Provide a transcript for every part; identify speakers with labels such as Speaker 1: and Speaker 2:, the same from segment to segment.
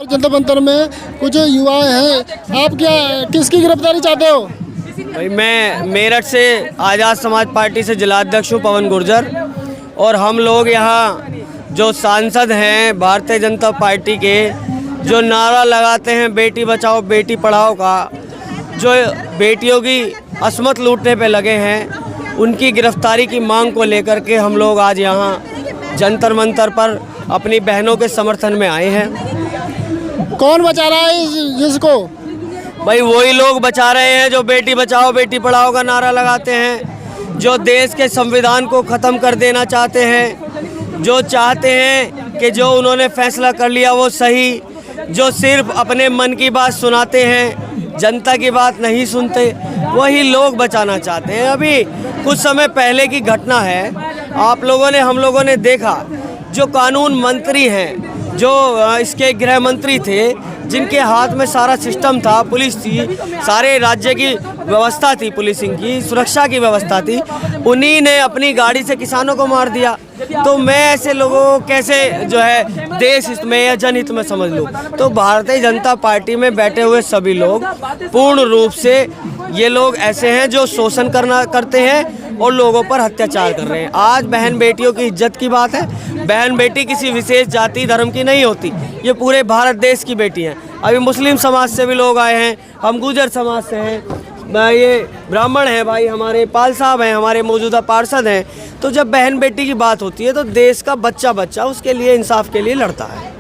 Speaker 1: जनता मंतर में कुछ युवा हैं, आप क्या किसकी गिरफ्तारी चाहते हो?
Speaker 2: भाई मैं मेरठ से आज़ाद समाज पार्टी से जिलाध्यक्ष हूँ पवन गुर्जर, और हम लोग यहाँ जो सांसद हैं भारतीय जनता पार्टी के, जो नारा लगाते हैं बेटी बचाओ बेटी पढ़ाओ का, जो बेटियों की अस्मत लूटने पे लगे हैं, उनकी गिरफ्तारी की मांग को लेकर के हम लोग आज यहाँ जंतर मंतर पर अपनी बहनों के समर्थन में आए हैं।
Speaker 1: कौन बचा रहा है जिसको?
Speaker 2: भाई वही लोग बचा रहे हैं जो बेटी बचाओ बेटी पढ़ाओ का नारा लगाते हैं, जो देश के संविधान को ख़त्म कर देना चाहते हैं, जो चाहते हैं कि जो उन्होंने फैसला कर लिया वो सही, जो सिर्फ अपने मन की बात सुनाते हैं, जनता की बात नहीं सुनते, वही लोग बचाना चाहते हैं। अभी कुछ समय पहले की घटना है, आप लोगों ने हम लोगों ने देखा, जो कानून मंत्री हैं, जो इसके गृह मंत्री थे, जिनके हाथ में सारा सिस्टम था, पुलिस थी, सारे राज्य की व्यवस्था थी, पुलिसिंग की, सुरक्षा की व्यवस्था थी, उन्हीं ने अपनी गाड़ी से किसानों को मार दिया। तो मैं ऐसे लोगों को कैसे जो है देश हित में या जनहित में समझ लूँ? तो भारतीय जनता पार्टी में बैठे हुए सभी लोग पूर्ण रूप से ये लोग ऐसे हैं जो शोषण करते हैं और लोगों पर अत्याचार कर रहे हैं। आज बहन बेटियों की इज्जत की बात है। बहन बेटी किसी विशेष जाति धर्म की नहीं होती, ये पूरे भारत देश की बेटी हैं। अभी मुस्लिम समाज से भी लोग आए हैं, हम गुर्जर समाज से हैं, ये ब्राह्मण हैं, भाई हमारे पाल साहब हैं, हमारे मौजूदा पार्षद हैं। तो जब बहन बेटी की बात होती है तो देश का बच्चा उसके लिए इंसाफ के लिए लड़ता है।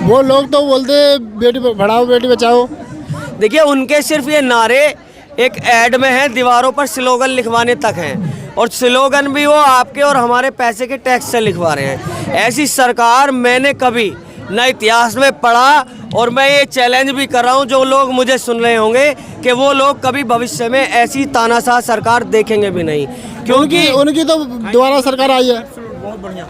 Speaker 1: वो लोग तो बोलते बेटी पढ़ाओ बेटी बचाओ।
Speaker 2: देखिए उनके सिर्फ ये नारे एक ऐड में है, दीवारों पर स्लोगन लिखवाने तक हैं, और स्लोगन भी वो आपके और हमारे पैसे के टैक्स से लिखवा रहे हैं। ऐसी सरकार मैंने कभी न इतिहास में पढ़ा, और मैं ये चैलेंज भी कर रहा हूँ जो लोग मुझे सुन रहे होंगे कि वो लोग कभी भविष्य में ऐसी तानाशाह सरकार देखेंगे भी नहीं, क्योंकि
Speaker 1: उनकी तो दोबारा सरकार आई है। बहुत बढ़िया,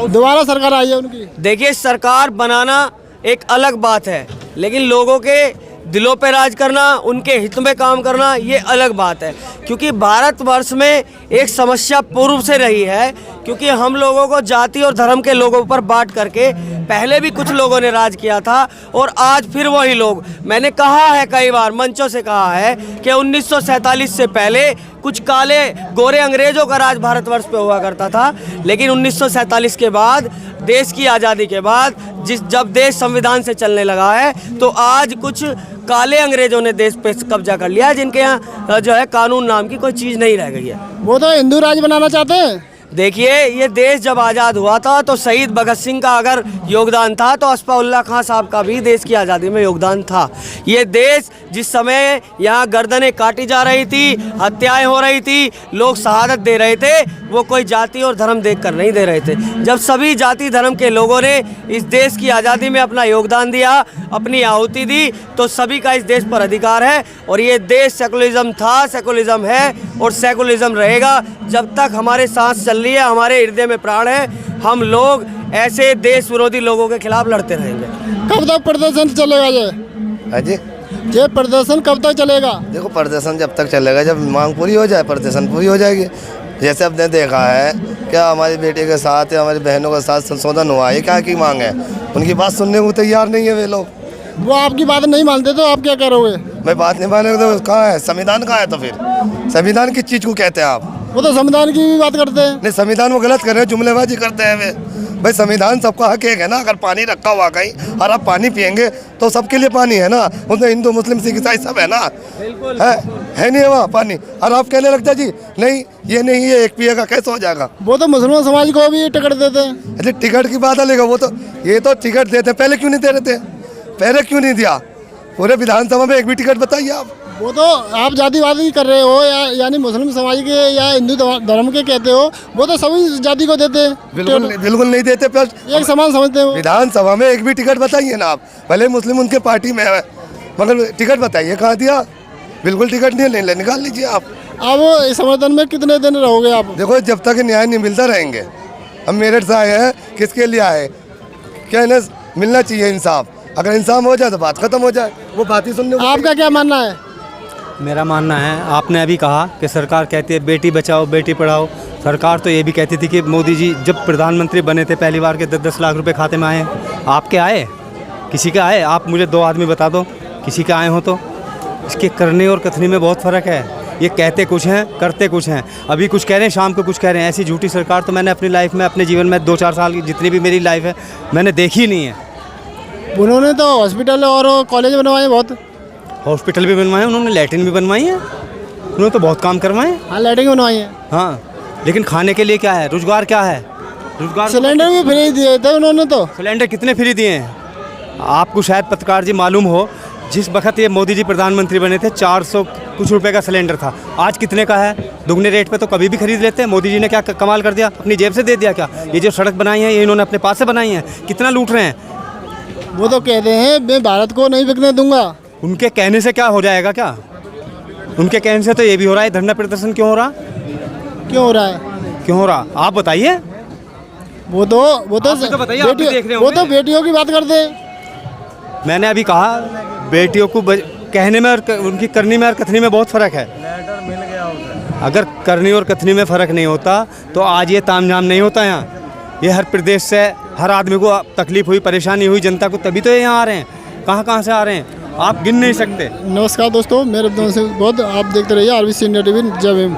Speaker 1: दोबारा सरकार आई है उनकी।
Speaker 2: देखिए सरकार बनाना एक अलग बात है, लेकिन लोगों के दिलों पे राज करना, उनके हित में काम करना, ये अलग बात है। क्योंकि भारतवर्ष में एक समस्या पूर्व से रही है, क्योंकि हम लोगों को जाति और धर्म के लोगों पर बांट करके पहले भी कुछ लोगों ने राज किया था, और आज फिर वही लोग, मैंने कहा है कई बार मंचों से कहा है कि 1947 से पहले कुछ काले गोरे अंग्रेजों का राज भारतवर्ष पे हुआ करता था, लेकिन 1947 के बाद, देश की आज़ादी के बाद, जब देश संविधान से चलने लगा है, तो आज कुछ काले अंग्रेजों ने देश पे कब्जा कर लिया है, जिनके यहाँ जो है कानून नाम की कोई चीज़ नहीं रह गई है।
Speaker 1: वो तो हिंदू राज बनाना चाहते हैं।
Speaker 2: देखिए ये देश जब आज़ाद हुआ था तो शहीद भगत सिंह का अगर योगदान था तो अस्फाउल्लाह खां साहब का भी देश की आज़ादी में योगदान था। ये देश जिस समय यहाँ गर्दनें काटी जा रही थी, हत्याएं हो रही थी, लोग शहादत दे रहे थे, वो कोई जाति और धर्म देखकर नहीं दे रहे थे। जब सभी जाति धर्म के लोगों ने इस देश की आज़ादी में अपना योगदान दिया, अपनी आहुति दी, तो सभी का इस देश पर अधिकार है। और ये देश सेकुलरिज्म था, सेकुलरिज्म है और सेकुलरिज्म रहेगा जब तक हमारे सांस चल रही है, हमारे हृदय में प्राण है। हम लोग ऐसे देश विरोधी लोगों के खिलाफ लड़ते रहेंगे।
Speaker 1: कब तक प्रदर्शन चलेगा ये प्रदर्शन कब तक चलेगा?
Speaker 3: देखो प्रदर्शन जब तक चलेगा, जब मांग पूरी हो जाए प्रदर्शन पूरी हो जाएगी। जैसे आपने देखा है क्या हमारी बेटी के साथ या हमारी बहनों के साथ संशोधन हुआ है, क्या की मांग है? उनकी बात सुनने को तैयार नहीं है वे लोग।
Speaker 1: वो आपकी बात नहीं मानते तो आप क्या करोगे?
Speaker 3: मैं बात नहीं मानेगा तो कहाँ है संविधान? कहाँ है? तो फिर संविधान किस चीज़ को कहते हैं आप?
Speaker 1: वो तो संविधान की भी बात करते हैं।
Speaker 3: नहीं, संविधान वो गलत कर रहे हैं, जुमलेबाजी करते हैं वे। भाई संविधान सबका हक है ना, अगर पानी रखा हुआ कहीं और आप पानी पियेंगे तो सबके लिए पानी है ना, उसमें हिंदू मुस्लिम सिख ईसाई सब है ना, है नहीं है वहाँ पानी। और आप कहने लगता जी नहीं ये नहीं, ये एक पिएगा कैसे हो जाएगा?
Speaker 1: वो तो मुसलमान समाज को भी टिकट देते हैं।
Speaker 3: अरे टिकट की बात अलग है, वो तो ये तो टिकट देते हैं, पहले क्यों नहीं दे रहे थे? पहले क्यों नहीं दिया? पूरे विधानसभा में एक भी टिकट बताइए आप।
Speaker 1: वो तो आप जातिवादी कर रहे हो, यानी मुस्लिम समाज के या हिंदू धर्म के कहते हो, वो तो सभी जाति को देते हैं।
Speaker 3: बिल्कुल नहीं देते, प्लस
Speaker 1: एक समान समझते हो।
Speaker 3: विधानसभा में एक भी टिकट बताइए ना आप, भले मुस्लिम उनके पार्टी में है, मगर टिकट बताइए कहाँ दिया? बिल्कुल टिकट नहीं ले, निकाल लीजिए आप।
Speaker 1: अब इस समर्थन में कितने दिन रहोगे आप?
Speaker 3: देखो जब तक न्याय नहीं मिलता रहेंगे। हम मेरठ से आए हैं, किसके लिए आए? क्या इन्हें मिलना चाहिए इंसाफ। अगर इंसाफ हो जाए तो बात खत्म हो जाए, वो बात ही सुनने।
Speaker 1: आपका क्या मानना है?
Speaker 4: मेरा मानना है, आपने अभी कहा कि सरकार कहती है बेटी बचाओ बेटी पढ़ाओ। सरकार तो ये भी कहती थी कि मोदी जी जब प्रधानमंत्री बने थे पहली बार के 10-10 लाख रुपए खाते में आए, आपके आए? किसी का है? आप मुझे 2 आदमी बता दो किसी का आए हो तो। इसके करने और कथनी में बहुत फ़र्क है। ये कहते कुछ हैं, करते कुछ हैं। अभी कुछ कह रहे हैं, शाम को कुछ कह रहे हैं। ऐसी झूठी सरकार तो मैंने अपनी लाइफ में, अपने जीवन में 2-4 साल की जितनी भी मेरी लाइफ है, मैंने देखी नहीं है।
Speaker 1: उन्होंने तो हॉस्पिटल और कॉलेज बनवाए बहुत।
Speaker 4: हॉस्पिटल भी बनवाए उन्होंने, लैट्रिन भी बनवाई है उन्होंने, तो बहुत काम करवाए।
Speaker 1: हाँ, लैट्रिन बनवाई है।
Speaker 4: हाँ, लेकिन खाने के लिए क्या है? रोजगार क्या है? रोजगार
Speaker 1: सिलेंडर भी फ्री दिए थे उन्होंने तो।
Speaker 4: सिलेंडर कितने फ्री दिए हैं? आपको शायद पत्रकार जी मालूम हो, जिस वक्त ये मोदी जी प्रधानमंत्री बने थे 400 कुछ रुपए का सिलेंडर था। आज कितने का है? दुगने रेट पे तो कभी भी खरीद लेते हैं। मोदी जी ने क्या कमाल कर दिया? अपनी जेब से दे दिया क्या? ये जो सड़क बनाई है ये इन्होंने अपने पास से बनाई है। कितना लूट रहे हैं?
Speaker 1: वो तो कहते हैं मैं भारत को नहीं बिकने दूंगा।
Speaker 4: उनके कहने से क्या हो जाएगा? क्या उनके कहने से तो ये भी हो रहा है। धरना प्रदर्शन क्यों हो रहा?
Speaker 1: क्यों हो रहा है?
Speaker 4: क्यों हो रहा? आप बताइए।
Speaker 1: वो तो
Speaker 4: आप भी तो बताइए, आप भी देख रहे
Speaker 1: वो
Speaker 4: होंगे।
Speaker 1: तो बेटियों की बात करते हैं।
Speaker 4: मैंने अभी कहा बेटियों को कहने में और उनकी करनी में और कथनी में बहुत फ़र्क है। अगर करनी और कथनी में फ़र्क नहीं होता तो आज ये तामझाम नहीं होता यहाँ। ये हर प्रदेश से हर आदमी को तकलीफ़ हुई, परेशानी हुई जनता को, तभी तो ये यहाँ आ रहे हैं। कहाँ से आ रहे हैं आप गिन नहीं सकते।
Speaker 1: नमस्कार दोस्तों, मेरे दोस्त बहुत आप देखते रहिए RBC इंडिया TV। जय भीम।